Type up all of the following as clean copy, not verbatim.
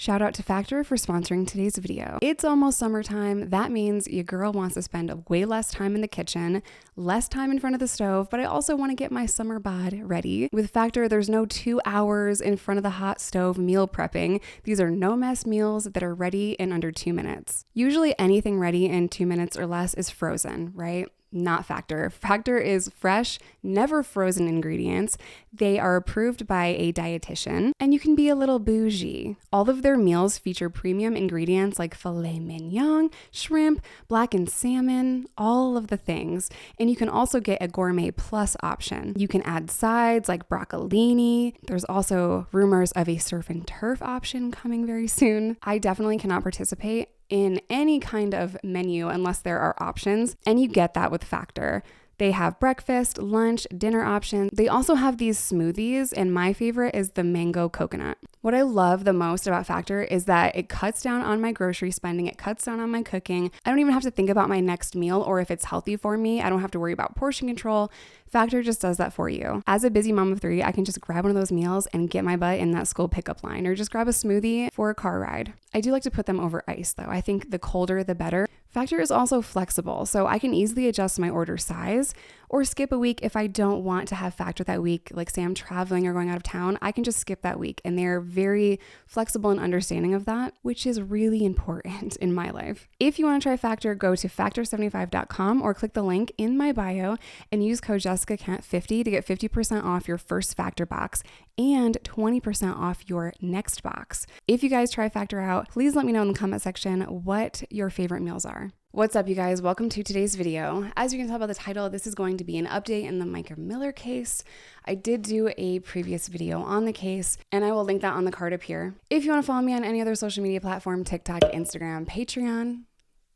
Shout out to Factor for sponsoring today's video. It's almost summertime. That means your girl wants to spend way less time in the kitchen, less time in front of the stove, but I also want to get my summer bod ready. With Factor, there's no 2 hours in front of the hot stove meal prepping. These are no mess meals that are ready in under 2 minutes. Usually anything ready in 2 minutes or less is frozen, right? Not Factor. Factor is fresh, never frozen ingredients. They are approved by a dietitian, and you can be a little bougie. All of their meals feature premium ingredients like filet mignon, shrimp, blackened salmon, all of the things. And you can also get a gourmet plus option. You can add sides like broccolini. There's also rumors of a surf and turf option coming very soon. I definitely cannot participate in any kind of menu unless there are options, and you get that with Factor. They have breakfast, lunch, dinner options. They also have these smoothies, and my favorite is the mango coconut. What I love the most about Factor is that it cuts down on my grocery spending. It cuts down on my cooking. I don't even have to think about my next meal or if it's healthy for me. I don't have to worry about portion control. Factor just does that for you. As a busy mom of 3, I can just grab one of those meals and get my butt in that school pickup line, or just grab a smoothie for a car ride. I do like to put them over ice though. I think the colder the better. Factor is also flexible, so I can easily adjust my order size or skip a week if I don't want to have Factor that week. Like say I'm traveling or going out of town, I can just skip that week, and they're very flexible and understanding of that, which is really important in my life. If you want to try Factor, go to factor75.com or click the link in my bio and use code JessicaKent50 to get 50% off your first Factor box and 20% off your next box. If you guys try Factor out, please let me know in the comment section what your favorite meals are. What's up, you guys? Welcome to today's video. As you can tell by the title, this is going to be an update in the Micamiller case. I did do a previous video on the case, and I will link that on the card up here. If you want to follow me on any other social media platform, TikTok, Instagram, Patreon,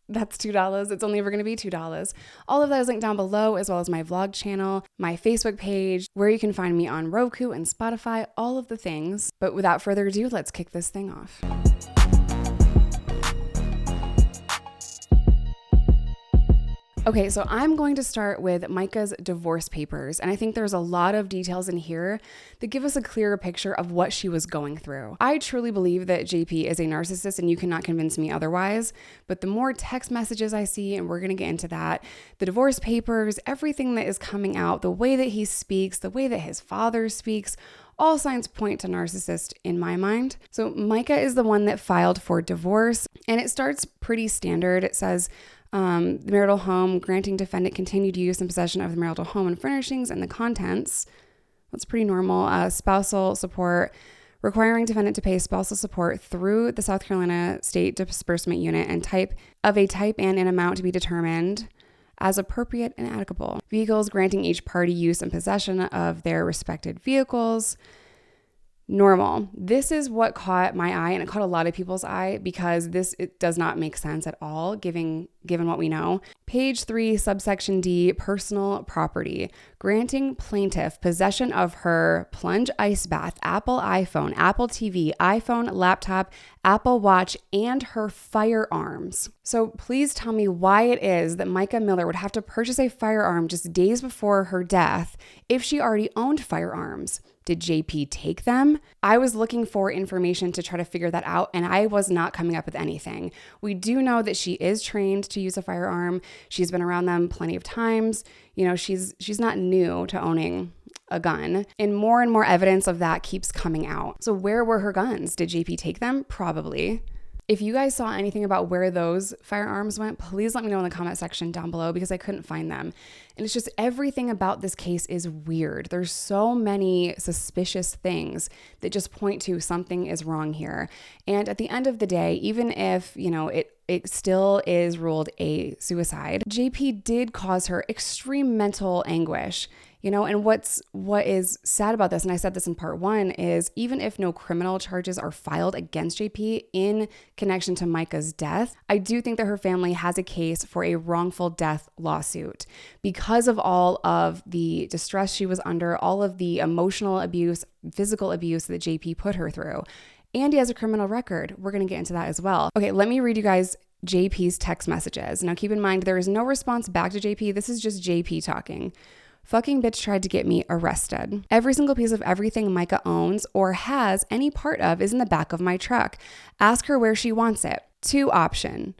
that's $2. It's only ever going to be $2. All of that is linked down below, as well as my vlog channel, my Facebook page, where you can find me on Roku and Spotify, all of the things. But without further ado, let's kick this thing off. Okay, so I'm going to start with Mica's divorce papers, and I think there's a lot of details in here that give us a clearer picture of what she was going through. I truly believe that JP is a narcissist, and you cannot convince me otherwise, but the more text messages I see, and we're going to get into that, the divorce papers, everything that is coming out, the way that he speaks, the way that his father speaks, all signs point to narcissist in my mind. So Mica is the one that filed for divorce, and it starts pretty standard. It says, the marital home, granting defendant continued use and possession of the marital home and furnishings and the contents. That's pretty normal. Spousal support, requiring defendant to pay spousal support through the South Carolina State Disbursement Unit and type and an amount to be determined as appropriate and applicable. Vehicles, granting each party use and possession of their respected vehicles. Normal. This is what caught my eye, and it caught a lot of people's eye because it does not make sense at all given what we know. Page 3, subsection D, personal property, granting plaintiff possession of her plunge ice bath, Apple iPhone, Apple TV, iPhone, laptop, Apple Watch, and her firearms. So please tell me why it is that Mica Miller would have to purchase a firearm just days before her death if she already owned firearms. Did JP take them? I was looking for information to try to figure that out, and I was not coming up with anything. We do know that she is trained to use a firearm. She's been around them plenty of times. You know, she's not new to owning a gun, and more evidence of that keeps coming out. So where were her guns? Did JP take them? Probably. If you guys saw anything about where those firearms went, please let me know in the comment section down below because I couldn't find them. And it's just everything about this case is weird. There's so many suspicious things that just point to something is wrong here. And at the end of the day, even if, you know, it still is ruled a suicide, JP did cause her extreme mental anguish. You know, and what is sad about this, and I said this in part 1, is even if no criminal charges are filed against JP in connection to Mica's death, I do think that her family has a case for a wrongful death lawsuit because of all of the distress she was under, all of the emotional abuse, physical abuse that JP put her through. And he has a criminal record. We're going to get into that as well. Okay, let me read you guys JP's text messages. Now keep in mind, there is no response back to JP. This is just JP talking. Fucking bitch tried to get me arrested. Every single piece of everything Mica owns or has any part of is in the back of my truck. Ask her where she wants it. 2 option.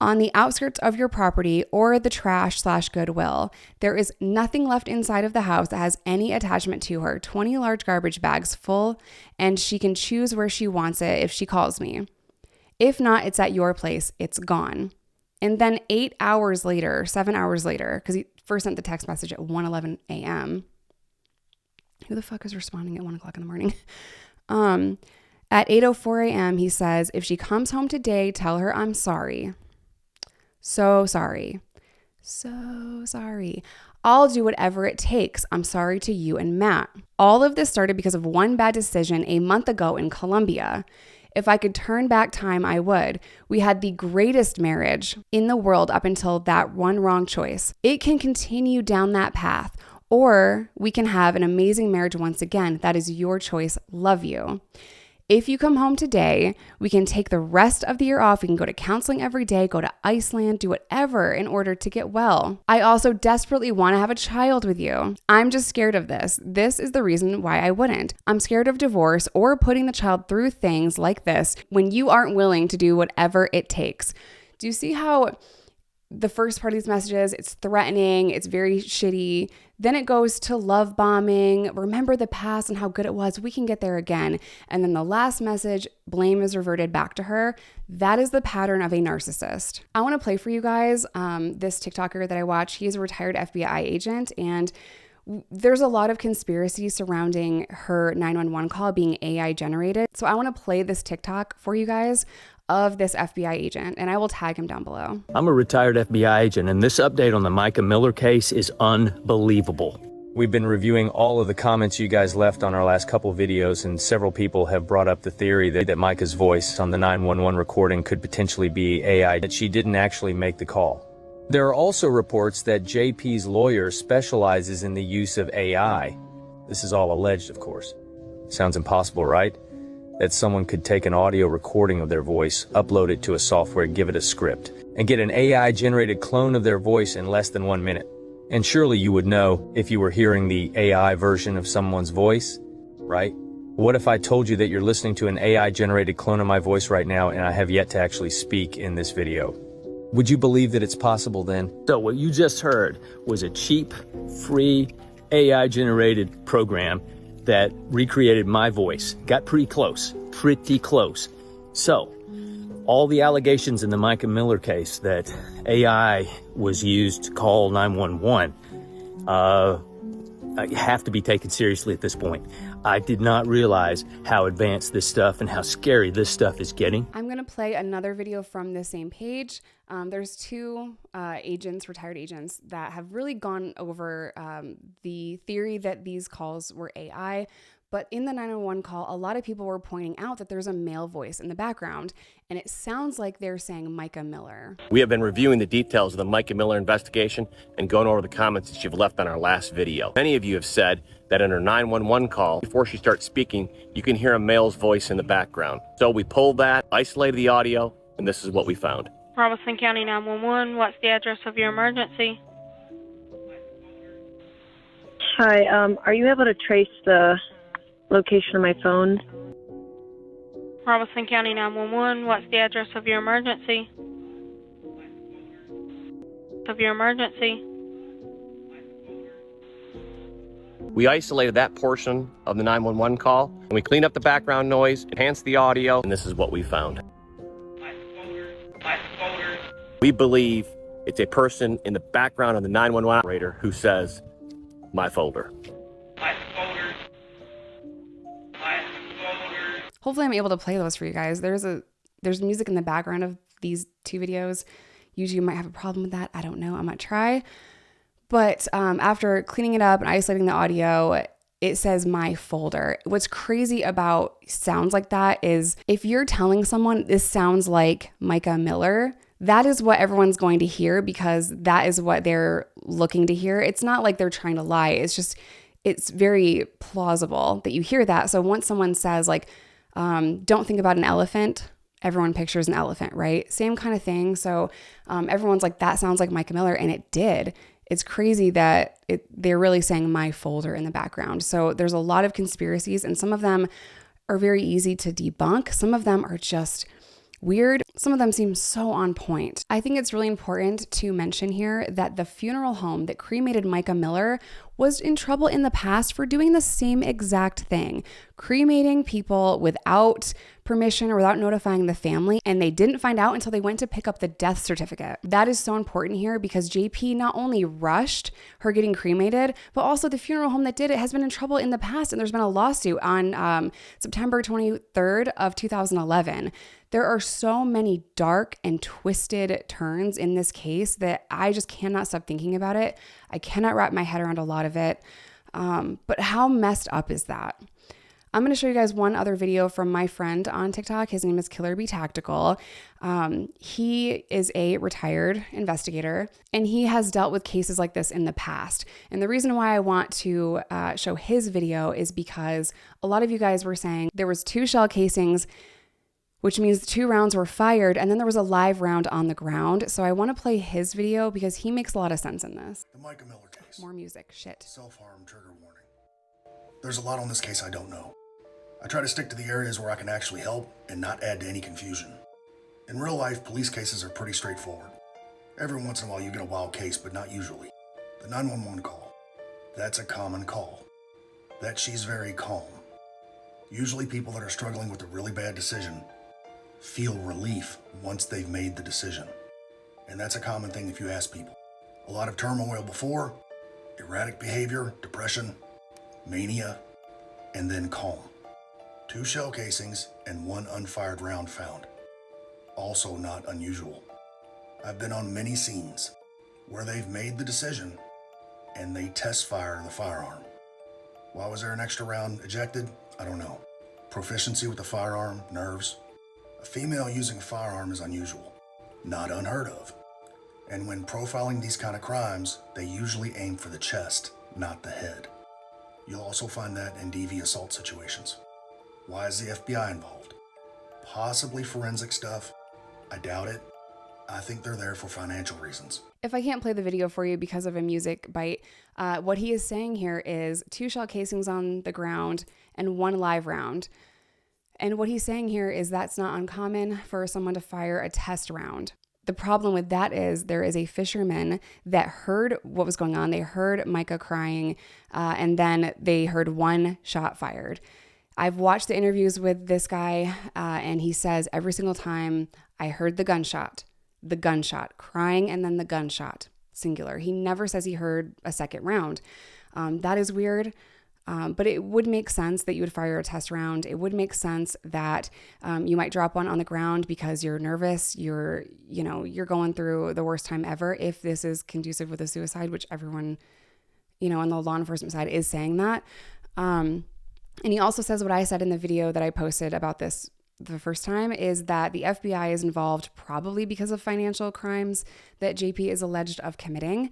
On the outskirts of your property or the trash/Goodwill. There is nothing left inside of the house that has any attachment to her. 20 large garbage bags full, and she can choose where she wants it if she calls me. If not, it's at your place. It's gone. And then 7 hours later, because he first sent the text message at 1:11 a.m. Who the fuck is responding at 1 o'clock in the morning? At 8:04 a.m., he says, if she comes home today, tell her I'm sorry. So sorry. So sorry. I'll do whatever it takes. I'm sorry to you and Matt. All of this started because of one bad decision a month ago in Colombia. If I could turn back time, I would. We had the greatest marriage in the world up until that one wrong choice. It can continue down that path, or we can have an amazing marriage once again. That is your choice. Love you. If you come home today, we can take the rest of the year off. We can go to counseling every day, go to Iceland, do whatever in order to get well. I also desperately want to have a child with you. I'm just scared of this. This is the reason why I wouldn't. I'm scared of divorce or putting the child through things like this when you aren't willing to do whatever it takes. Do you see how the first part of these messages, it's threatening, it's very shitty. Then it goes to love bombing, remember the past and how good it was, we can get there again. And then the last message, blame is reverted back to her. That is the pattern of a narcissist. I want to play for you guys this TikToker that I watch. He's a retired FBI agent, and there's a lot of conspiracy surrounding her 911 call being AI generated. So I want to play this TikTok for you guys of this FBI agent, and I will tag him down below. I'm a retired FBI agent, and this update on the Mica Miller case is unbelievable. We've been reviewing all of the comments you guys left on our last couple videos, and several people have brought up the theory that Mica's voice on the 911 recording could potentially be AI, that she didn't actually make the call. There are also reports that JP's lawyer specializes in the use of AI. This is all alleged, of course. Sounds impossible, right? That someone could take an audio recording of their voice, upload it to a software, give it a script, and get an AI-generated clone of their voice in less than 1 minute. And surely you would know if you were hearing the AI version of someone's voice, right? What if I told you that you're listening to an AI-generated clone of my voice right now and I have yet to actually speak in this video? Would you believe that it's possible then? So what you just heard was a cheap, free, AI-generated program that recreated my voice. Got pretty close. So, all the allegations in the Mica Miller case that AI was used to call 911 have to be taken seriously at this point. I did not realize how advanced this stuff and how scary this stuff is getting. I'm going to play another video from the same page. There's 2 retired agents, that have really gone over the theory that these calls were AI. But in the 911 call, a lot of people were pointing out that there's a male voice in the background, and it sounds like they're saying Mica Miller. We have been reviewing the details of the Mica Miller investigation and going over the comments that you've left on our last video. Many of you have said that in her 911 call, before she starts speaking, you can hear a male's voice in the background. So we pulled that, isolated the audio, and this is what we found. Robeson County 911, what's the address of your emergency? Hi, are you able to trace the location of my phone? Robeson County 911, what's the address of your emergency? We isolated that portion of the 911 call, and we cleaned up the background noise, enhanced the audio, and this is what we found. We believe it's a person in the background of the 911 operator who says, my folder. Hopefully I'm able to play those for you guys. There's music in the background of these 2 videos. YouTube might have a problem with that. I don't know. I'm going to try. But after cleaning it up and isolating the audio, it says my folder. What's crazy about sounds like that is if you're telling someone this sounds like Mica Miller, that is what everyone's going to hear because that is what they're looking to hear. It's not like they're trying to lie. It's very plausible that you hear that. So once someone says like, don't think about an elephant, everyone pictures an elephant, right? Same kind of thing. So everyone's like, that sounds like Mica Miller. And it did. It's crazy that they're really saying my folder in the background. So there's a lot of conspiracies, and some of them are very easy to debunk. Some of them are just weird. Some of them seem so on point. I think it's really important to mention here that the funeral home that cremated Mica Miller was in trouble in the past for doing the same exact thing, cremating people without permission or without notifying the family, and they didn't find out until they went to pick up the death certificate. That is so important here because JP not only rushed her getting cremated, but also the funeral home that did it has been in trouble in the past, and there's been a lawsuit on September 23rd of 2011. There are so many dark and twisted turns in this case that I just cannot stop thinking about it. I cannot wrap my head around a lot of it. But how messed up is that? I'm going to show you guys one other video from my friend on TikTok. His name is Killer Be Tactical. He is a retired investigator, and he has dealt with cases like this in the past. And the reason why I want to show his video is because a lot of you guys were saying there was 2 shell casings, which means 2 rounds were fired, and then there was a live round on the ground. So I want to play his video because he makes a lot of sense in this. The Mica Miller case. More music, shit. Self-harm trigger warning. There's a lot on this case I don't know. I try to stick to the areas where I can actually help and not add to any confusion. In real life, police cases are pretty straightforward. Every once in a while you get a wild case, but not usually. The 911 call. That's a common call. That she's very calm. Usually people that are struggling with a really bad decision feel relief once they've made the decision. And that's a common thing if you ask people. A lot of turmoil before, erratic behavior, depression, mania, and then calm. 2 shell casings and 1 unfired round found. Also not unusual. I've been on many scenes where they've made the decision and they test fire the firearm. Why was there an extra round ejected? I don't know. Proficiency with the firearm, nerves. A female using a firearm is unusual, not unheard of. And when profiling these kind of crimes, they usually aim for the chest, not the head. You'll also find that in DV assault situations. Why is the FBI involved? Possibly forensic stuff. I doubt it. I think they're there for financial reasons. If I can't play the video for you because of a music bite, what he is saying here is 2 shell casings on the ground and 1 live round. And what he's saying here is that's not uncommon for someone to fire a test round. The problem with that is there is a fisherman that heard what was going on. They heard Mica crying, and then they heard 1 shot fired. I've watched the interviews with this guy, and he says every single time I heard the gunshot, crying, and then the gunshot, singular. He never says he heard a second round. That is weird. But it would make sense that you would fire a test round. It would make sense that you might drop one on the ground because you're nervous. You're going through the worst time ever. If this is conducive with a suicide, which everyone, on the law enforcement side is saying that. And he also says what I said in the video that I posted about this the first time is that the FBI is involved probably because of financial crimes that JP is alleged of committing.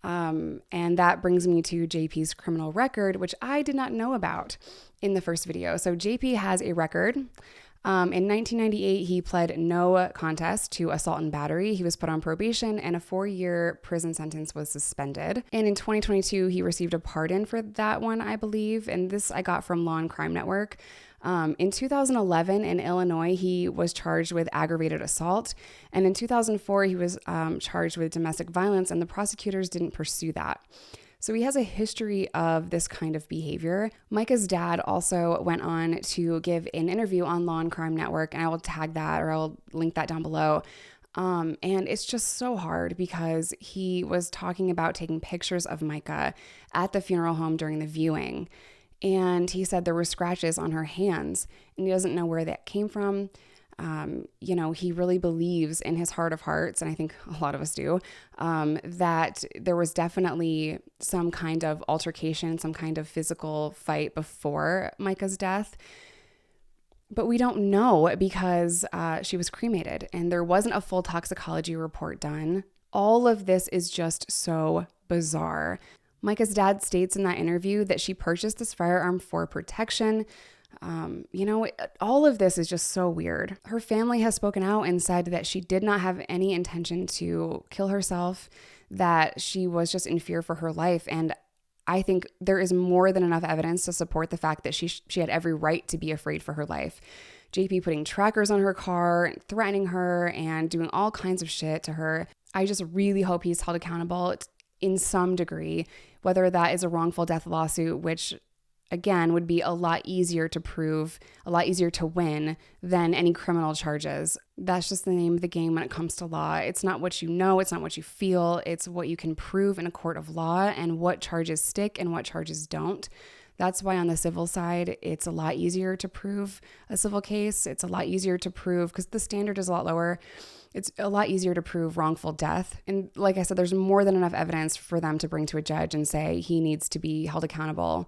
And that brings me to JP's criminal record, which I did not know about in the first video. So JP has a record. In 1998, he pled no contest to assault and battery. He was put on probation and a 4-year prison sentence was suspended. And in 2022, he received a pardon for that one, I believe. And this I got from Law and Crime Network. In 2011 in Illinois, he was charged with aggravated assault. And in 2004, he was charged with domestic violence, and the prosecutors didn't pursue that. So he has a history of this kind of behavior. Mica's dad also went on to give an interview on Law and Crime Network, and I will tag that or I'll link that down below. And it's just so hard because he was talking about taking pictures of Mica at the funeral home during the viewing. And he said there were scratches on her hands and he doesn't know where that came from. He really believes in his heart of hearts, and I think a lot of us do, that there was definitely some kind of altercation, some kind of physical fight before Mica's death. But we don't know because she was cremated and there wasn't a full toxicology report done. All of this is just so bizarre. Mica's dad states in that interview that she purchased this firearm for protection. All of this is just so weird. Her family has spoken out and said that she did not have any intention to kill herself, that she was just in fear for her life. And I think there is more than enough evidence to support the fact that she had every right to be afraid for her life. JP putting trackers on her car, threatening her, and doing all kinds of shit to her. I just really hope he's held accountable in some degree, whether that is a wrongful death lawsuit, which again would be a lot easier to prove, a lot easier to win than any criminal charges. That's just the name of the game when it comes to law. It's not what you know, it's not what you feel, it's what you can prove in a court of law and what charges stick and what charges don't. That's why on the civil side, it's a lot easier to prove a civil case. It's a lot easier to prove, because the standard is a lot lower, it's a lot easier to prove wrongful death. And like I said, there's more than enough evidence for them to bring to a judge and say he needs to be held accountable.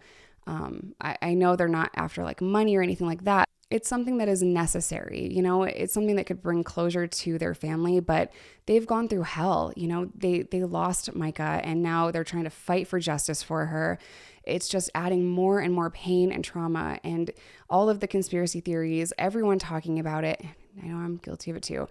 I know they're not after like money or anything like that. It's something that is necessary. It's something that could bring closure to their family, but they've gone through hell. They lost Mica and now they're trying to fight for justice for her. It's just adding more and more pain and trauma, and all of the conspiracy theories, everyone talking about it. I know I'm guilty of it too.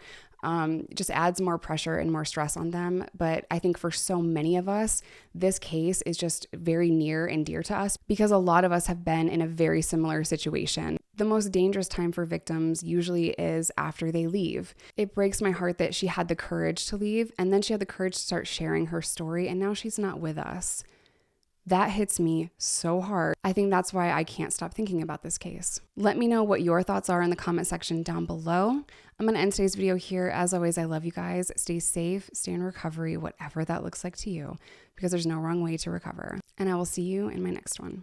Just adds more pressure and more stress on them. But I think for so many of us, this case is just very near and dear to us because a lot of us have been in a very similar situation. The most dangerous time for victims usually is after they leave. It breaks my heart that she had the courage to leave, and then she had the courage to start sharing her story, and now she's not with us. That hits me so hard. I think that's why I can't stop thinking about this case. Let me know what your thoughts are in the comment section down below. I'm going to end today's video here. As always, I love you guys. Stay safe, stay in recovery, whatever that looks like to you, because there's no wrong way to recover. And I will see you in my next one.